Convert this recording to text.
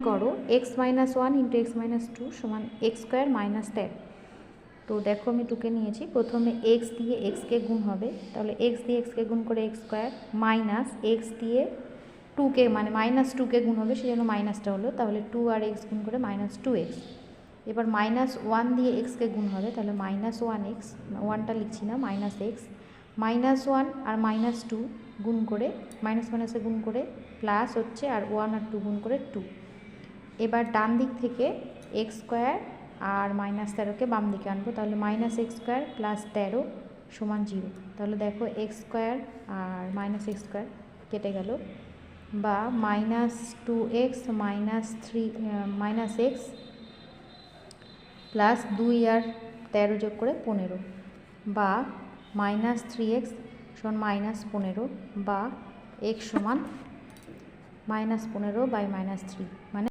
করো x minus one into x minus two সমান x square minus 13। তো দেখো আমি টুকে নিয়েছি, প্রথমে এক্স দিয়ে এক্সকে গুণ হবে, তাহলে এক্স দিয়ে এক্সকে গুণ করে এক্স স্কোয়ার মাইনাস এক্স দিয়ে টুকে মানে মাইনাস টুকে গুণ হবে, সেই জন্য মাইনাসটা হলো, তাহলে টু আর এক্স গুণ করে মাইনাস টু এক্স। এবার মাইনাস ওয়ান দিয়ে এক্সকে গুণ হবে, তাহলে মাইনাস ওয়ান এক্স, ওয়ানটা লিখছি না, মাইনাস এক্স মাইনাস ওয়ান আর মাইনাস টু গুণ করে মাইনাস মাইনাসে গুণ করে প্লাস হচ্ছে, আর ওয়ান আর টু গুণ করে টু। এবার ডান দিক থেকে এক্স স্কোয়ার আর মাইনাস 13কে বাম দিকে আনবো, তাহলে মাইনাস এক্স স্কোয়ার প্লাস 13 সমান 0। তাহলে দেখো এক্স স্কোয়ার আর মাইনাস এক্স স্কোয়ার কেটে গেল, বা minus two x minus three minus x plus 2 আর 13 যোগ করে 15, বা মাইনাস থ্রি এক্স সমান মাইনাস 15, বা এক্স সমান -15 বাই -3 মানে